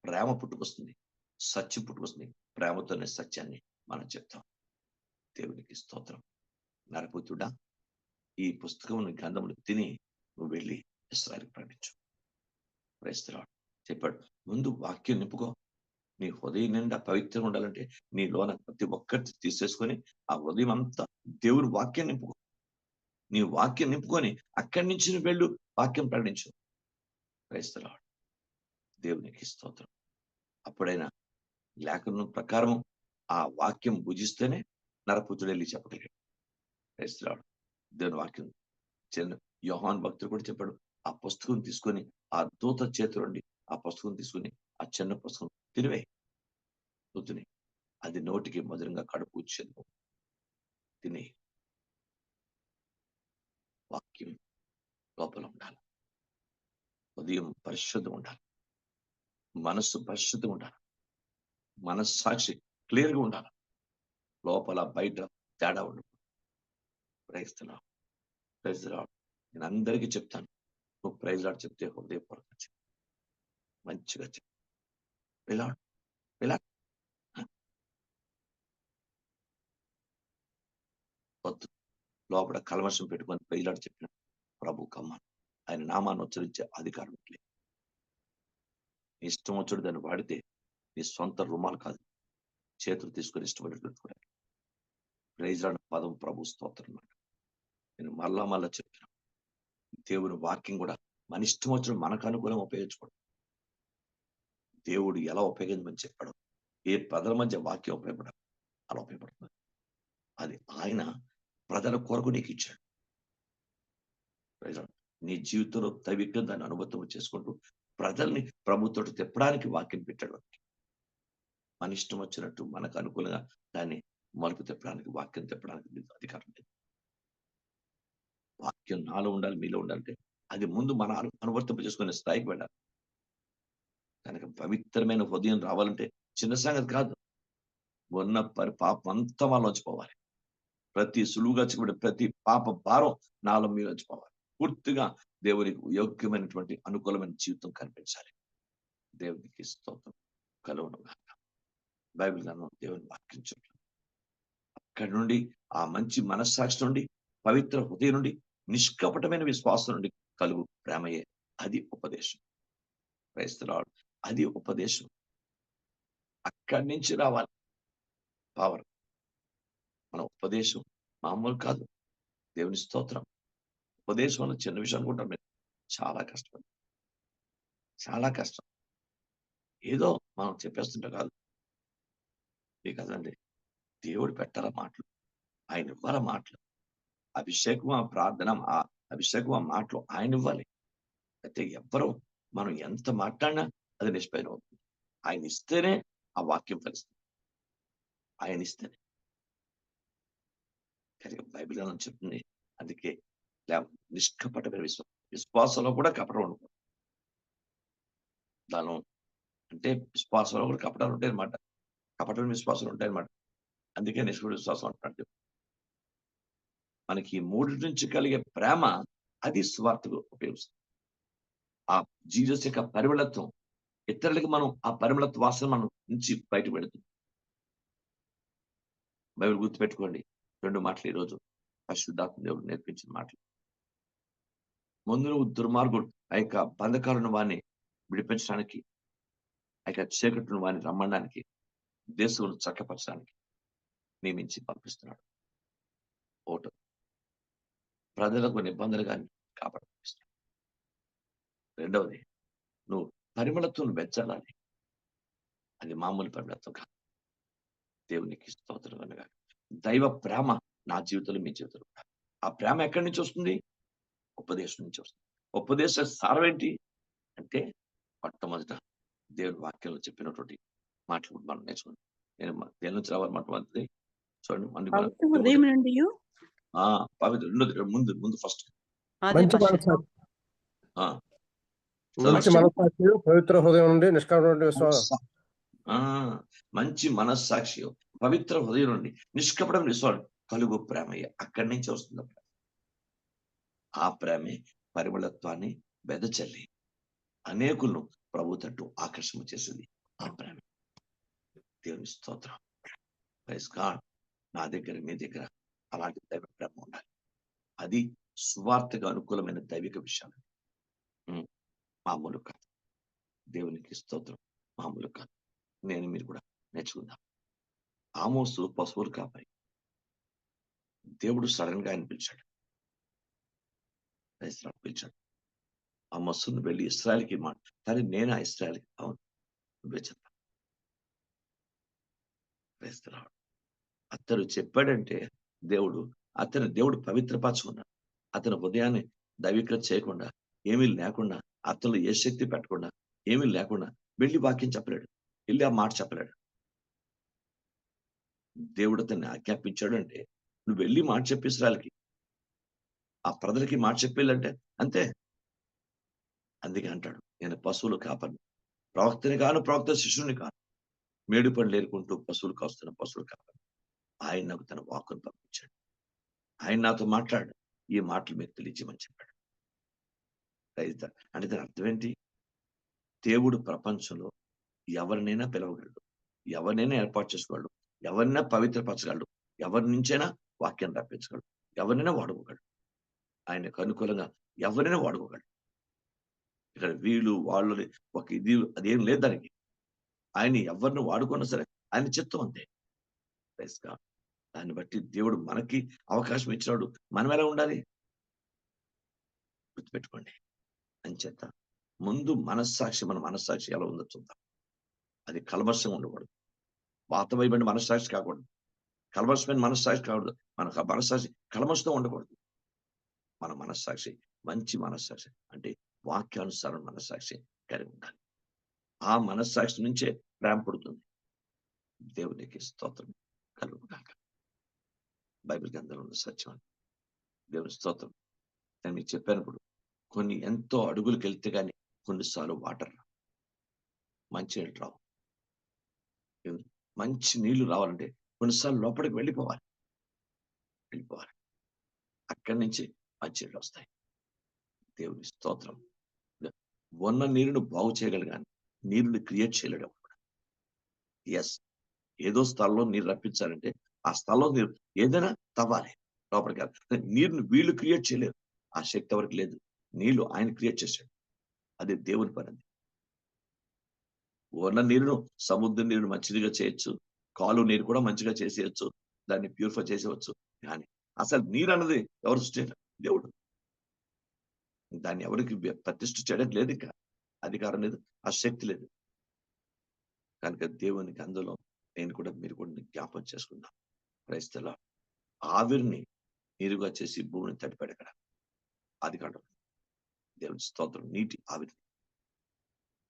ప్రేమ పుట్టుకొస్తుంది. సత్యం పుట్టుకొస్తుంది. ప్రేమతోనే సత్యాన్ని మనం చెప్తాం. దేవునికి స్తోత్రం. నరపుత్రుడా, ఈ పుస్తకం గ్రంథములు తిని నువ్వు వెళ్ళి ఇశ్రాయేలుకి ప్రకటించు. Praise the lord. చెప్పాడు. ముందు వాక్యం నింపుకో. నీ హృదయం నిండా పవిత్రంగా ఉండాలంటే నీలోన ప్రతి ఒక్కటి తీసేసుకొని ఆ హృదయం అంతా దేవుని వాక్యం నింపుకో. నీ వాక్యం నింపుకొని అక్కడి నుంచి నువ్వు వెళ్ళు వాక్యం ప్రకటించు. Praise the lord. దేవునికి స్తోత్రం. అప్పుడైనా లేఖనం ప్రకారం ఆ వాక్యం భుజిస్తేనే నరపుత్రుడు వెళ్ళి చెప్పగలిగాడు. Praise the lord. దేవుని వాక్యం చిన్న యోహాను భక్తుడు కూడా చెప్పాడు. ఆ పుస్తకం తీసుకొని ఆ దూత చేతిలో నుండి ఆ పుస్తకం తీసుకొని ఆ చిన్న పుస్తకం తినివేయి. తిని అది నోటికి మధురంగా కడుపు చెందు తిని వాక్యం లోపల ఉండాలి. ఉదయం పరిశుద్ధం ఉండాలి. మనస్సు పరిశుద్ధం ఉండాలి. మనస్సాక్షి క్లియర్‌గా ఉండాలి. లోపల బయట తేడా ఉండదు. Praise the lord. Praise the lord. నేను అందరికీ చెప్తాను. నువ్వు ప్రైజ్ లార్డ్ చెప్తే హృదయపూర్వకంగా చెప్పు. మంచిగా చెప్పు. ఇలా ఇలా వద్దు. లోపల కల్మషం పెట్టుకొని ప్రైజ్ లార్డ్ చెప్పిన ప్రభు కమ్మాను. ఆయన నామాన్ని ఉచ్చరించే అధికారం లేదు. నీ ఇష్టం వచ్చాడు దాన్ని వాడితే నీ సొంత రుమాలు కాదు. చేతులు తీసుకొని ఇష్టపడి పెట్టుకోవడానికి. ప్రైజ్ లార్డ్ పదం ప్రభు స్తోత్రం అన్నమాట. నేను మళ్ళా చెప్తున్నా. దేవుని వాక్యం కూడా మన ఇష్టం వచ్చిన మనకు అనుకూలంగా ఉపయోగించుకోవడం. దేవుడు ఎలా ఉపయోగించమని చెప్పాడు. ఏ ప్రజల మధ్య వాక్యం ఉపయోగపడాలి అలా ఉపయోగపడుతుంది. అది ఆయన ప్రజల కొరకు నీకు ఇచ్చాడు. Praise lord. నీ జీవితంలో దైవికంగా దాన్ని అనుభవం చేసుకుంటూ ప్రజల్ని ప్రభుత్వం తిప్పడానికి వాక్యం పెట్టాడు. మన ఇష్టం వచ్చినట్టు మనకు అనుకూలంగా దాన్ని మలుపు తిప్పడానికి వాక్యం తిప్పడానికి నీకు అధికారం లేదు. వాక్యం నాలో ఉండాలి, మీలో ఉండాలంటే అది ముందు మన అనువర్తింప చేసుకునే స్థాయికి వెళ్ళాలి. కనుక పవిత్రమైన హృదయం రావాలంటే చిన్న సంగతి కాదు. ఉన్న పాపం అంతా మనలోంచి పోవాలి. ప్రతి సులువుగా చిక్కుబడే ప్రతి పాప భారం నాలో మీలోంచి పోవాలి. పూర్తిగా దేవునికి యోగ్యమైనటువంటి అనుకూలమైన జీవితం కనిపించాలి. దేవునికి స్తోత్రం కలుగును గాక. బైబిల్ గ్రంథం దేవుని వాక్యం చెప్తుంది. అక్కడి నుండి ఆ మంచి మనస్సాక్షి నుండి, పవిత్ర హృదయం నుండి, నిష్కపటమైన విశ్వాసం నుండి కలుగు ప్రేమయే అది ఉపదేశం. Praise the lord. అది ఉపదేశం. అక్కడి నుంచి రావాలి పవర్. మన ఉపదేశం మామూలు కాదు. దేవుని స్తోత్రం. ఉపదేశం అన్న చిన్న విషయం అనుకుంటాం మీరు. చాలా కష్టం. చాలా కష్టం. ఏదో మనం చెప్పేస్తుంటే కాదు. మీకు కదండి. దేవుడు పెట్టాల మాటలు. ఆయన ఇవ్వాల మాటలు. అభిషేకం, ఆ ప్రార్థన, ఆ అభిషేకం, ఆ మాటలు ఆయన ఇవ్వాలి. అయితే ఎవ్వరు మనం ఎంత మాట్లాడినా అది నిష్పైన అవుతుంది. ఆయన ఇస్తేనే ఆ వాక్యం ఫలిస్తుంది. ఆయన ఇస్తేనే. కనుక బైబిల్ గ్రంథం చెప్తుంది. అందుకే నిష్కపటమైన విశ్వాసంలో కూడా కపటం ఉండకూడదు. దానిలో అంటే విశ్వాసంలో కూడా కపటాలు ఉంటాయన్నమాట. కపటమైన విశ్వాసాలు ఉంటాయన్నమాట. అందుకే నిష్కపట విశ్వాసం అంటున్నాడు. మనకి ఈ మూడింటి నుంచి కలిగే ప్రేమ అది సువార్తకు ఉపయోగిస్తుంది. ఆ జీసస్ యొక్క పరిమళత్వం ఇతరులకి మనం ఆ పరిమళత్వ వాసన మనం నుంచి బయట పెడుతుంది. బైబిల్ గుర్తుపెట్టుకోండి. 2 మాటలు ఈరోజు పరిశుద్ధాత్మ దేవుడు నేర్పించిన మాటలు. ముందు నువ్వు దుర్మార్గుడు ఆ యొక్క బంధకాలను వాడిని విడిపించడానికి, ఆ యొక్క చీకటిని వాడిని రమ్మడానికి, దేశం చక్కపరచడానికి నియమించి పంపిస్తున్నాడు. ఒకటి ప్రజలకు నిబంధనగా కాపాడిస్తున్నాడు. రెండవది నువ్వు పరిమళత్వం వెచ్చలాలి. అది మామూలు పరిమళత్వం కాదు. దేవునికి స్తోత్రం అనగా దైవ ప్రేమ నా జీవితంలో మీ జీవితంలో ఉండాలి. ఆ ప్రేమ ఎక్కడి నుంచి వస్తుంది? ఉపదేశం నుంచి వస్తుంది. ఉపదేశ సారం ఏంటి అంటే మొట్టమొదట దేవుని వాక్యంలో చెప్పినటువంటి మాటలు మనం నేర్చుకుంటాం. నేను దేని నుంచి రావాలి మొట్టమొదటిది చూడండి. పవిత్ర హృదయం నుండి పవిత్ర ముందు ముందు ఫస్ట్ మంచి మనస్సాక్షి, పవిత్ర హృదయం నుండి నిష్కపటమైన విశ్వాసం. మంచి మనస్సాక్షి, పవిత్ర హృదయం నుండి నిష్కపటమైన విశ్వాసం కలుగు ప్రేమయ్య. అక్కడి నుంచి వస్తుంది ప్రేమ. ఆ ప్రేమే పరిమళత్వాన్ని వెదచల్లి అనేకులను ప్రభు తట్టు ఆకర్షణ చేసింది. ఆ ప్రేమ. దేవుని స్తోత్రం. Praise God. నా దగ్గర మీ దగ్గర అలాంటి దైవ ప్రేమ ఉండాలి. అది సువార్తకు అనుకూలమైన దైవిక విషయాలు. మామూలు కాదు. దేవునికి స్తోత్రం. మామూలు కాదు. నేను మీరు కూడా నేర్చుకుందాం. ఆమోసు పశువులు కాపాయి. దేవుడు సడన్ గా ఆయన పిలిచాడు. పిలిచాడు. ఆ మస్సును వెళ్ళి ఇస్రాయల్కి మాట కానీ నేను ఆ ఇస్రాయల్కి అవును నువ్వే చెప్పా. అతను చెప్పాడంటే దేవుడు పవిత్రపరచుకున్నాడు. అతని హృదయాన్ని దైవికత చేయకుండా, ఏమీ లేకుండా, అతను ఏ శక్తి పెట్టకుండా, ఏమీ లేకుండా వెళ్ళి వాక్యం చెప్పలేడు. వెళ్ళి ఆ మాట చెప్పలేడు. దేవుడు అతన్ని ఆజ్ఞాపించాడు అంటే నువ్వు వెళ్ళి మాట చెప్పి ఇస్రాయల్కి, ఆ ప్రజలకి మాట చెప్పేళ్ళంటే అంతే. అందుకే అంటాడు, నేను పశువులు కాపను, ప్రవక్తని కాను, ప్రవక్త శిష్యుని కాను, మేడు పనులు ఏరుకుంటూ పశువులు కాస్తున్న పశువులు కాపను. ఆయన నాకు తన వాక్కును పంపించాడు. ఆయన నాతో మాట్లాడు, ఈ మాటలు మీకు తెలియజేయమని చెప్పాడు. అంటే దాని అర్థం ఏంటి? దేవుడు ప్రపంచంలో ఎవరినైనా పిలవగలడు, ఎవరినైనా ఏర్పాటు చేసుకోగలడు, ఎవరినైనా పవిత్రపరచగలడు, ఎవరి నుంచైనా వాక్యాన్ని రప్పించగలడు, ఎవరినైనా వాడుకోగలడు. ఆయనకు అనుకూలంగా ఎవరైనా వాడుకోగలడు. ఇక్కడ వీళ్ళు వాళ్ళు ఒక ఇది అదేం లేదు దానికి. ఆయన ఎవరిని వాడుకున్నా సరే ఆయన చిత్తం అంతే. దాన్ని బట్టి దేవుడు మనకి అవకాశం ఇచ్చినాడు. మనం ఎలా ఉండాలి గుర్తుపెట్టుకోండి. అంచేత ముందు మనస్సాక్షి, మన మనస్సాక్షి ఎలా ఉందో చూద్దాం. అది కల్మషం ఉండకూడదు. వాతమైబడిన మనస్సాక్షి కాకూడదు. కల్మషమైన మనస్సాక్షి కాకూడదు. మన మనస్సాక్షి కల్మషంతో ఉండకూడదు. మన మనస్సాక్షి మంచి మనస్సాక్షి అంటే వాక్యానుసారం మనస్సాక్షి కలిగి ఉండాలి. ఆ మనస్సాక్షి నుంచే ప్రేమ పుడుతుంది. దేవునికి స్తోత్రం కలుగుగాక. బైబిల్ గ్రంథంలో ఉన్న సత్యం. దేవుని స్తోత్రం. నేను మీకు చెప్పినప్పుడు కొన్ని ఎంతో అడుగులకు వెళ్తే కానీ కొన్నిసార్లు వాటర్ మంచి నీళ్ళు రావు. మంచి నీళ్లు రావాలంటే కొన్నిసార్లు లోపలికి వెళ్ళిపోవాలి. అక్కడి నుంచి మంచి నీళ్ళు వస్తాయి. దేవుని స్తోత్రం. ఉన్న నీరును బాగు చేయగలిగాను, నీరుని క్రియేట్ చేయలేడు. ఎస్, ఏదో స్థలంలో నీరు రప్పించాలంటే ఆ స్థలంలో నీరు ఏదైనా తవ్వాలి లోపలికి. నీరుని వీళ్ళు క్రియేట్ చేయలేరు. ఆ శక్తి ఎవరికి లేదు. నీళ్లు ఆయన క్రియేట్ చేశాడు. అది దేవుని పని. ఉన్న నీరును సముద్ర నీరును మంచిదిగా చేయొచ్చు, కాలు నీరు కూడా మంచిగా చేసేయచ్చు, దాన్ని ప్యూరిఫై చేసేవచ్చు. కానీ అసలు నీరు అన్నది ఎవరు సృష్టించారు? దేవుడు. దాన్ని ఎవరికి ప్రతిష్ఠ చేయడానికి లేదు, ఇంకా అధికారం లేదు, ఆ శక్తి లేదు. కనుక దేవునికి అందులో నేను కూడా మీరు కూడా జ్ఞాపకం చేసుకుందాం. క్రైస్తల ఆవిరిని నీరుగా చేసి భూమిని తడిపాడు. అక్కడ ఆదికాండం దేవుని స్తోత్రం, నీటి ఆవిరి.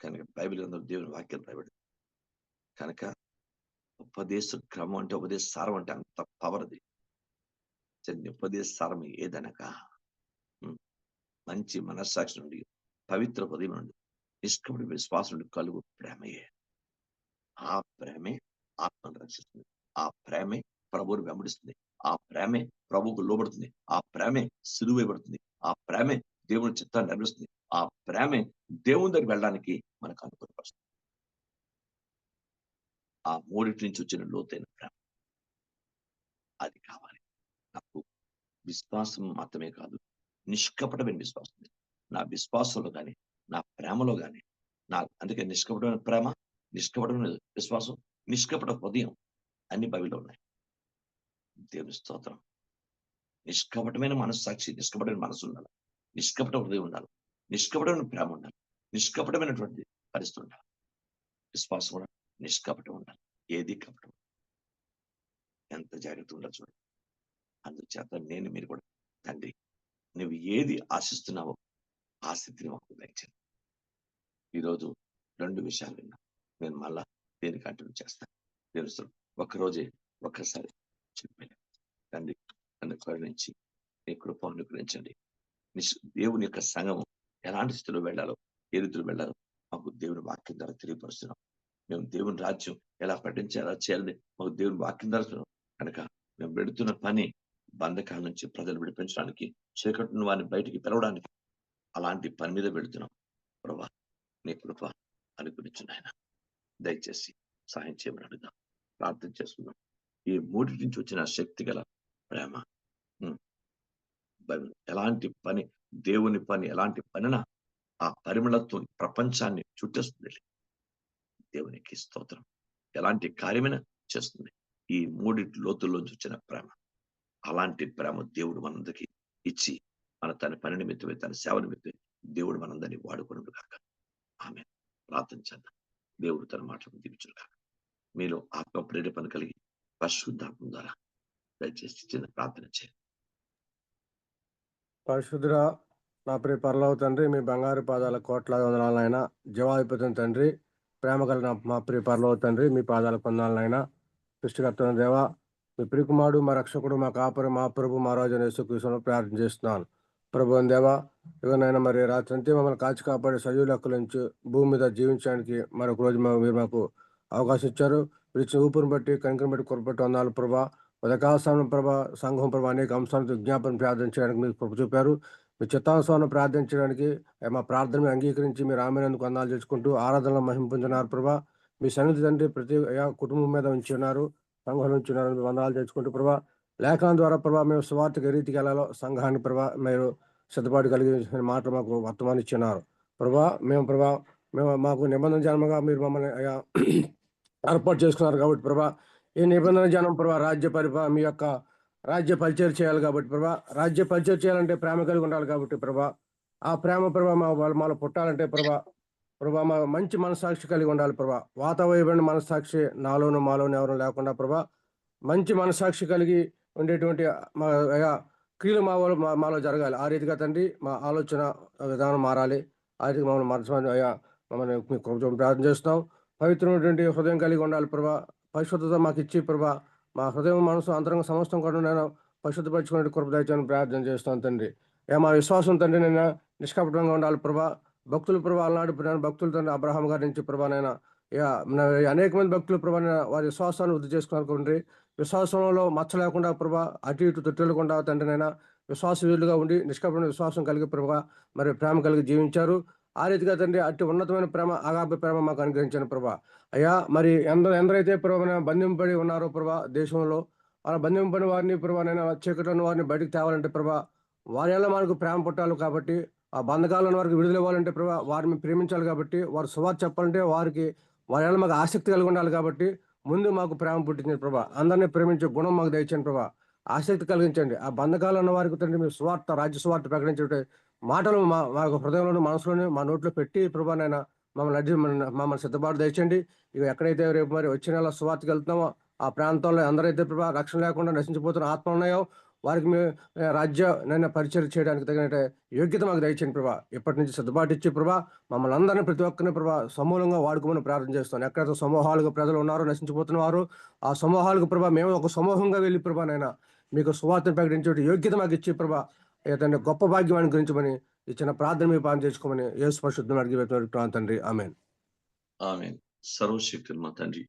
కనుక బైబిల్ అందరూ దేవుని వాక్యాలు రాయబడి కనుక ఉపదేశ క్రమం అంటే ఉపదేశ సారం అంటే అంత పవర్ అది. ఉపదేశ సారం ఏదనగా మంచి మనస్సాక్షి నుండి, పవిత్ర హృదయం నుండి, నిష్కపట విశ్వాసం నుండి కలుగు ప్రేమయే. ఆ ప్రేమే ఆత్మను రక్షిస్తుంది. ఆ ప్రేమే ప్రభువుని వెంబడిస్తుంది. ఆ ప్రేమే ప్రభువుకు లోబడుతుంది. ఆ ప్రేమే సిలువ వేయబడుతుంది. ఆ ప్రేమే దేవుని చిత్తాన్ని నెరవేరుస్తుంది. ఆ ప్రేమే దేవుని దగ్గరికి వెళ్ళడానికి మనకు అనుకూలపరుస్తుంది. ఆ మూడిటి నుంచి వచ్చిన లోతైన ప్రేమ అది కావాలి నాకు. విశ్వాసం మాత్రమే కాదు, నిష్కపటమైన విశ్వాసం. నా విశ్వాసంలో కానీ, నా ప్రేమలో కానీ, అందుకే నిష్కపటమైన ప్రేమ, నిష్కపటమైన విశ్వాసం, నిష్కపట హృదయం అన్ని బైబిల్లో ఉన్నాయి. దేవుని స్తోత్రం. నిష్కపటమైన మనస్సాక్షి, నిష్కపటమైన మనసు ఉండాలి, నిష్కపట హృదయం ఉండాలి, నిష్కపటమైన ప్రేమ ఉండాలి, నిష్కపటమైనటువంటి పరిస్థితి ఉండాలి. విశ్వాసం ఉండాలి, నిష్కపటం ఉండాలి, ఏది కపటం. ఎంత జాగ్రత్త ఉండాలి చూడండి. అందుచేత నేను మీరు కూడా తండ్రి, నువ్వు ఏది ఆశిస్తున్నావో ఆ స్థితిని మాకు దయచేయండి. ఈరోజు 2 విషయాలు విన్నా, నేను మళ్ళా దేని కంటిన్యూ చేస్తాను. తెలుసు ఒక్కరోజే ఒక్కసారి చెప్పాను. తండ్రి నన్ను కరుణించి నీ కృప అనుగ్రహించండి. దేవుని యొక్క సంఘము ఎలాంటి స్థితిలో వెళ్ళాలో, ఏ రీతిలో వెళ్ళాలో మాకు దేవుని వాక్యం ద్వారా తెలియపరుస్తున్నాం. మేము దేవుని రాజ్యం ఎలా ప్రకటించాలి, ఎలా చేయాలని మాకు దేవుని వాక్యం ద్వారా కనుక మేము పెడుతున్న పని బంధకాల నుంచి ప్రజలు విడిపించడానికి, చీకటిని వారిని బయటికి పిలవడానికి అలాంటి పని మీద పెడుతున్నాం. ప్రభా నీ కృప అనుగ్రహించండి ఆయన. దయచేసి సహాయం చేయమని అడుగుదాం, ప్రార్థన చేసుకుందాం. ఈ మూడి నుంచి వచ్చిన శక్తి గల ప్రేమ ఎలాంటి పని, దేవుని పని ఎలాంటి పనినా ఆ పరిమళతో ప్రపంచాన్ని చుట్టేస్తుంది. దేవునికి స్తోత్రం. ఎలాంటి కార్యమైనా చేస్తుంది ఈ మూడింటి లోతుల్లోంచి వచ్చిన ప్రేమ. అలాంటి ప్రేమ దేవుడు మనందరికి ఇచ్చి మన తన పని నిమిత్తమే, తన సేవ నిమిత్తమే దేవుడు మనందరినీ వాడుకున్నాడు కాక. ఆమె ప్రార్థన చేద్దాం. దేవుడు తన మాటలను దీవించును కాక. మీలో ఆత్మ ప్రేరేపణ కలిగి పరిశుద్ధాత్మ ద్వారా దయచేసి చిన్న ప్రార్థన చేయండి. పరిశుద్ధుడా, నా ప్రియ పరలోక తండ్రి, మీ బంగారు పాదాల కోట్లాది వందనాలైనా, జీవాధిపతిని తండ్రి, ప్రేమ కలిగిన మా ప్రియ పరలోక తండ్రి, మీ పాదాల పొందాలనైనా, సృష్టికర్తన దేవా, మీ ప్రియకుమారుడు, మా రక్షకుడు, మా కాపరి, మా ప్రభు, మా రాజు యేసుక్రీస్తును ప్రార్థన చేస్తున్నాను. ప్రభు దేవా, ఇవన్నైనా మరి రాత్రి అంతే మమ్మల్ని కాచి కాపాడి సజీవ లెక్కల నుంచి భూమి మీద జీవించడానికి మరొక రోజు మీరు మాకు అవకాశం ఇచ్చారు. ఇచ్చిన ఊపిరిని బట్టి, కనికరిని బట్టి, కొరబట్టి వందాలు ప్రభా. ఉదయకాల ప్రభా, సంఘం ప్రభా అనేక అంశాలతో విజ్ఞాపన ప్రార్థించడానికి మీరు కృప చూపారు. మీ చిత్తానుసారం ప్రార్థించడానికి మా ప్రార్థనని అంగీకరించి మీరు ఆమెనందుకు వందాలు చేసుకుంటూ ఆరాధనలో మహిమ పొందినారు ప్రభా. మీ సన్నిధి తండ్రి ప్రతి కుటుంబం మీద ఉంచి ఉన్నారు, సంఘం నుంచి ఉన్నారు, వందనాలు చేసుకుంటూ ప్రభా. లేఖనం ద్వారా ప్రభా మేము స్వార్థకి రీతికి వెళ్ళాలో సంఘాన్ని ప్రభా మీరు సిద్ధపాటు కలిగించిన మాట మాకు వర్తమానం ఇచ్చినారు ప్రభా. మేము మాకు నిబంధన జన్మగా మీరు మమ్మల్ని ఏర్పాటు చేసుకున్నారు కాబట్టి ప్రభా, ఈ నిబంధన జనం ప్రభా మీ యొక్క రాజ్య పరిచయం చేయాలి కాబట్టి ప్రభా, రాజ్య పరిచయం చేయాలంటే ప్రేమ కలిగి ఉండాలి కాబట్టి ప్రభా, ఆ ప్రేమ ప్రభా మాలో పుట్టాలంటే ప్రభా మా మంచి మనస్సాక్షి కలిగి ఉండాలి ప్రభా. వాతావరణ మనస్సాక్షి నాలోను మాలోను ఎవరు లేకుండా ప్రభా, మంచి మనస్సాక్షి కలిగి ఉండేటువంటి మా క్రియలు మాలో జరగాలి. ఆ రీతిగా తండ్రి మా ఆలోచన విధానం మారాలి. ఆ రీతిగా మమ్మల్ని కొంచెం ప్రార్థన చేస్తున్నాం. పవిత్రమైనటువంటి హృదయం కలిగి ఉండాలి ప్రభా. పరిశుద్ధత మాకు ఇచ్చి ప్రభా, మా హృదయం, మనసు, అంతరంగ సమస్తం కూడా నేను పరిశుద్ధపరచుకునే కృప దయచేయని ప్రార్థన చేస్తాను తండ్రి. మా విశ్వాసం తండ్రి నేను నిష్కపటంగా ఉండాలి ప్రభా. భక్తులు ప్రభా అలనాడు భక్తులు తండ్రి అబ్రహాం గారి నుంచి ప్రభా నైనా అనేక మంది భక్తులు ప్రభా వారి విశ్వాసాన్ని వృద్ధి చేసుకున్నారండి. విశ్వాసంలో మచ్చ లేకుండా ప్రభా, అటు ఇటు తొట్టెలకుండా తండ్రి నైనా విశ్వాసవీరులుగా ఉండి నిష్కపటమైన విశ్వాసం కలిగి ప్రభా మరి ప్రేమ కలిగి జీవించారు. ఆ రీతిగా తండ్రి అట్టి ఉన్నతమైన ప్రేమ, అగాధ ప్రేమ మాకు అనుగ్రహించిన ప్రభా. అయ్యా మరి ఎందరైతే ప్రభా బంధింపబడి ఉన్నారో ప్రభా దేశంలో, అలా బంధింపబడిన వారిని ప్రభా నేను చీకటి వారిని బయటకు తేవాలంటే ప్రభా వారి వల్ల మనకు ప్రేమ పుట్టాలి కాబట్టి, ఆ బంధకాలను వారికి విడుదల ఇవ్వాలంటే ప్రభా వారిని ప్రేమించాలి కాబట్టి, వారు సువార్త చెప్పాలంటే వారి వల్ల మాకు ఆసక్తి కలిగి ఉండాలి కాబట్టి ముందు మాకు ప్రేమ పుట్టించండి ప్రభా. అందరినీ ప్రేమించే గుణం మాకు దయచండి ప్రభా. ఆసక్తి కలిగించండి. ఆ బంధకాలు ఉన్న వారికి తండ్రి మీరు స్వార్థ రాజ్య స్వార్థ ప్రకటించే మాటలు మా హృదయంలోను మనసులోని మా నోట్లో పెట్టి ప్రభా నైనా మమ్మల్ని సిద్ధపాటు దయచండి. ఇక ఎక్కడైతే రేపు మరి వచ్చే నెల సువార్తకి వెళ్తున్నామో ఆ ప్రాంతంలో ఎందరైతే ప్రభా రక్షణ లేకుండా నశించిపోతున్న ఆత్మ ఉన్నాయో వారికి రాజ్య నైనా పరిచయం చేయడానికి తగిన యోగ్యత మాకు దయచేయండి ప్రభా. ఇప్పటి నుంచి సిద్ధపాటు ఇచ్చి ప్రభా మమ్మల్ని అందరినీ ప్రతి ఒక్కరిని ప్రభా సమూలంగా వాడుకోమని ప్రార్థన చేస్తాను. ఎక్కడైతే సమూహాలుగా ప్రజలు ఉన్నారో నశించిపోతున్నారు ఆ సమూహాలకు ప్రభా మేము ఒక సమూహంగా వెళ్ళి ప్రభా నైనా మీకు సువార్తను ప్రకటించే యోగ్యత మాకు ఇచ్చి ప్రభా ఏదైనా గొప్ప భాగ్యం గురించమని ఇచ్చిన ప్రార్థన మీ పాలన చేసుకోమని యేసు పరిశుద్ధుని అడిగి తండ్రి. ఆమేన్. ఆమేన్. సర్వశక్తుడు మా తండ్రి,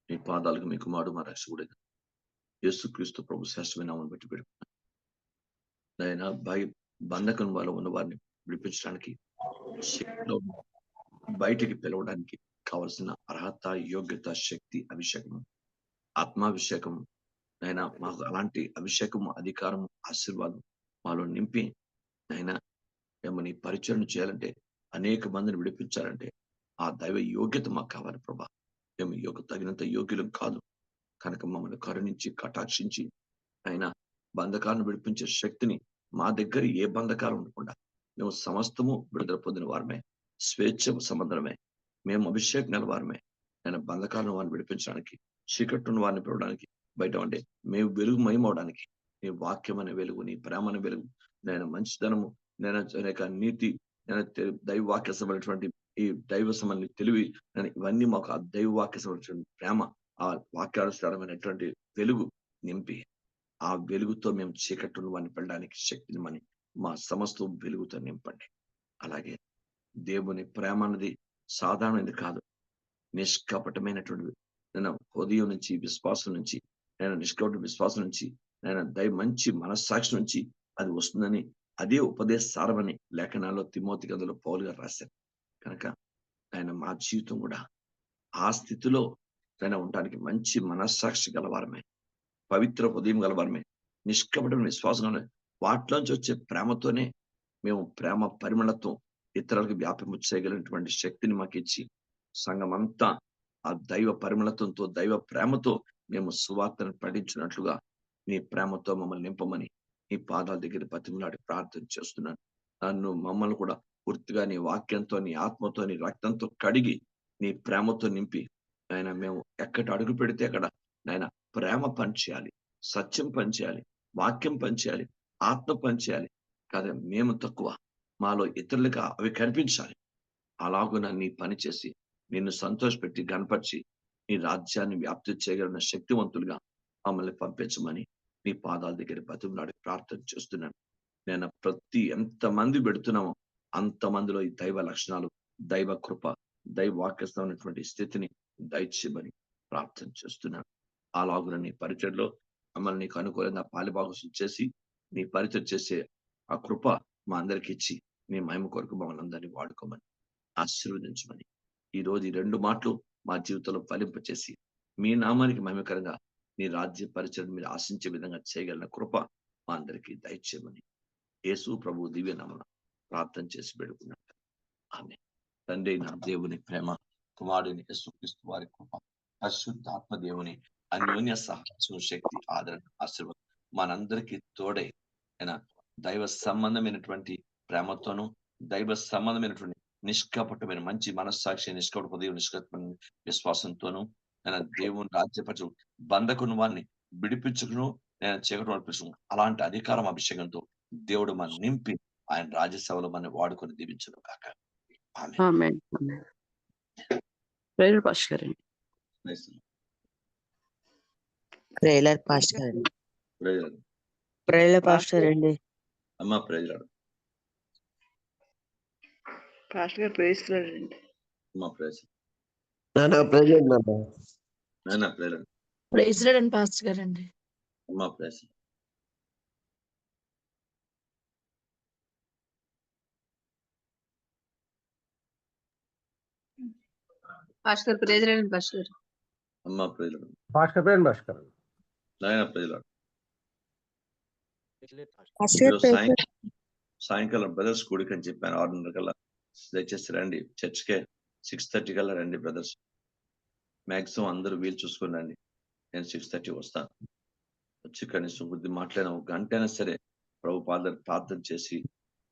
మీ పాదాలకు మీ కుమారుడు మా రక్షకుడు యేసుక్రీస్తు ప్రభు శ్రేష్టమైన నామమును బట్టి పెడుతున్నాను. నాయనా బంధకం వల్ల ఉన్న వారిని విడిపించడానికి, శక్తిలో బయటికి పిలవడానికి కావలసిన అర్హత, యోగ్యత, శక్తి, అభిషేకం, ఆత్మాభిషేకం నాయనా మాకు అలాంటి అభిషేకం, అధికారం, ఆశీర్వాదం మాలో నింపి నాయనా మేము నీ పరిచయం చేయాలంటే, అనేక మందిని విడిపించాలంటే ఆ దైవ యోగ్యత మాకు కావాలి ప్రభా. మేము తగినంత యోగ్యులం కాదు కనుక మమ్మల్ని కరుణించి కటాక్షించి అయినా బంధకాలను విడిపించే శక్తిని మా దగ్గర ఏ బంధకాలు ఉండకుండా మేము సమస్తము విడుదల పొందిన వారమే, స్వేచ్ఛ సంబంధమే, మేము అభిషేకం గల వారమే. నేను బంధకాలను వారిని విడిపించడానికి, చీకట్టున్న వారిని పిలవడానికి, బయట అంటే మేము వెలుగు మయమవడానికి నీ వాక్యం అనే వెలుగు, నీ ప్రేమ అనే వెలుగు, నేను మంచితనము, నేను అనేక నీతి, నేను దైవ వాక్య సంబంధించినటువంటి ఈ దైవ సంబంధి తెలివి, నేను ఇవన్నీ మాకు ఆ దైవ వాక్య సంబంధించిన ప్రేమ, ఆ వాక్యానుసారమైనటువంటి వెలుగు నింపి ఆ వెలుగుతో మేము చీకట్టును వారిని వెళ్ళడానికి శక్తిని మని మా సమస్తం వెలుగుతో నింపండి. అలాగే దేవుని ప్రేమ అన్నది సాధారణమైనది కాదు, నిష్కపటమైనటువంటి నేను హృదయం నుంచి, విశ్వాసం నుంచి, నేను నిష్కపట విశ్వాసం నుంచి, నేను మంచి మనస్సాక్షి నుంచి అది వస్తుందని, అదే ఉపదేశ సారమని లేఖనాల్లో తిమోతి గ్రంథంలో పౌలు గారు రాశారు. కనుక ఆయన మా జీవితం కూడా ఆ స్థితిలో ఆయన ఉండడానికి మంచి మనస్సాక్షి గలవారమే, పవిత్ర హృదయం గలవారమే, నిష్కపటమైన విశ్వాసం వాటిలోంచి వచ్చే ప్రేమతోనే మేము ప్రేమ పరిమళతో ఇతరులకు వ్యాపింపు చేయగలిగినటువంటి శక్తిని మాకు ఇచ్చి సంఘమంతా ఆ దైవ పరిమళతంతో, దైవ ప్రేమతో మేము సువార్తను ప్రకటించినట్లుగా నీ ప్రేమతో మమ్మల్ని నింపమని నీ పాదాల దగ్గర బతిమలాడి ప్రార్థన చేస్తున్నాను. నన్ను మమ్మల్ని కూడా పూర్తిగా నీ వాక్యంతో, నీ ఆత్మతో, నీ రక్తంతో కడిగి నీ ప్రేమతో నింపి ఆయన మేము ఎక్కడ అడుగు పెడితే అక్కడ నాయన ప్రేమ పనిచేయాలి, సత్యం పనిచేయాలి, వాక్యం పనిచేయాలి, ఆత్మ పనిచేయాలి. కాదు మేము తక్కువ, మాలో ఇతరులుగా అవి కనిపించాలి. అలాగున నీ పని చేసి నిన్ను సంతోషపెట్టి గనపరిచి నీ రాజ్యాన్ని వ్యాప్తి చేయగలిగిన శక్తివంతులుగా మమ్మల్ని పంపించమని నీ పాదాల దగ్గర బతిమలాడి ప్రార్థన చేస్తున్నాను. నేను ప్రతి ఎంతమంది పెడుతున్నామో అంతమందిలో ఈ దైవ లక్షణాలు, దైవ కృప, దైవ వాక్యస్థమైనటువంటి స్థితిని దయచేయమని ప్రార్థన చేస్తున్నాను. అలాగున నీ పరిచయలో మమ్మల్ని నీకు అనుకూలంగా పాలిభాగం చేసి నీ పరిచయం చేసే ఆ కృప మా అందరికి ఇచ్చి నీ మహిమ కొరకు మమ్మల్ని అందరినీ వాడుకోమని ఆశీర్వదించమని ఈ రోజు ఈ 2 మాటలు మా జీవితంలో ఫలింపచేసి మీ నామానికి మహిమకరంగా నీ రాజ్య పరిచయం మీరు ఆశించే విధంగా చేయగలిగిన కృప మా అందరికీ దయచేయమని యేసు ప్రభు దివ్య నామమున ప్రార్థన చేసి పెడుకున్నాను. ఆమేన్. తండ్రి నా దేవుని ప్రేమ, కుమారుని యేసుక్రీస్తు వారి కృప, పరిశుద్ధాత్మ దేవుని అన్యోన్య సహవాసం, శక్తి, ఆదరణ, ఆశీర్వాదం మనందరికీ తోడై దైవ సంబంధమైనటువంటి ప్రేమతోనూ, దైవ సంబంధమైనటువంటి నిష్కపటమైన మంచి మనస్సాక్షి, నిష్కపట హృదయం, నిష్కపటమైన విశ్వాసంతోనూ నేను దేవుని రాజ్యపరచు బంధకుని వారిని విడిపించుకును, నేను చీకటి నడిపించును అలాంటి అధికారం అభిషేకంతో దేవుడు మన నింపి ఆయన రాజ్యసభలో మన వాడుకొని దీవించను కాక. ఆమేన్. ప్రేయర్ పాస్టర్ గారండి. ప్రేయర్ పాస్టర్ గారు. ప్రేయర్ ప్రేయర్ పాస్టర్ అండి. అమ్మా ప్రేయర్ పాస్టర్ గారు ప్రేయిస్తున్నారండి. అమ్మా ప్రేయర్ నాన్న ప్రెసిడెంట్ నాన్న. నాయన ప్రేయర్ ప్రెసిడెంట్ పాస్టర్ గారండి. అమ్మా ప్రేయర్ పాస్టర్ ప్రెసిడెంట్ పాస్టర్. అమ్మా ప్రేయర్ భాస్కర్ పేరు భాస్కర్. నాయన ప్రేయర్ పాస్టర్ సాయంకాలం బ్రదర్స్ కూడికి అని చెప్పాను 6:30 కల్లా. దయచేసి రండి, చర్చ్కే 6:30 కల్లా రండి బ్రదర్స్. మాక్సిమం అందరూ వీలు చూసుకుని రండి. నేను 6:30 వస్తాను. వచ్చి కనీసం బుద్ధి మాట్లాడిన 1 గంట అయినా సరే ప్రభు ప్రార్థన చేసి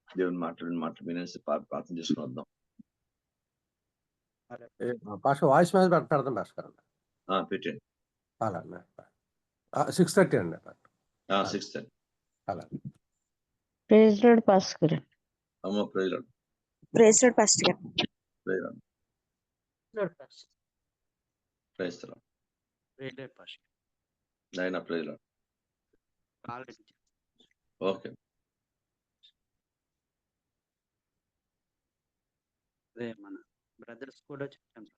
దేవుని మాట్లాడిన వినేసి ప్రార్థన చేసుకుని వద్దాం. భాస్కర్ వాయిస్ మీద పెడతాం భాస్కర్. పెట్టండి. అలాగే 6:30 అండి. 6:30. అలాగే ప్రెసిడెంట్ పాస్టర్. అమ్మ ప్రేయర్ ప్రెసిడెంట్ పాస్టర్. ప్రేయర్ నాయన ప్రేయర్. ఓకే. అదే మన బ్రదర్స్ కూడా చెప్తాను.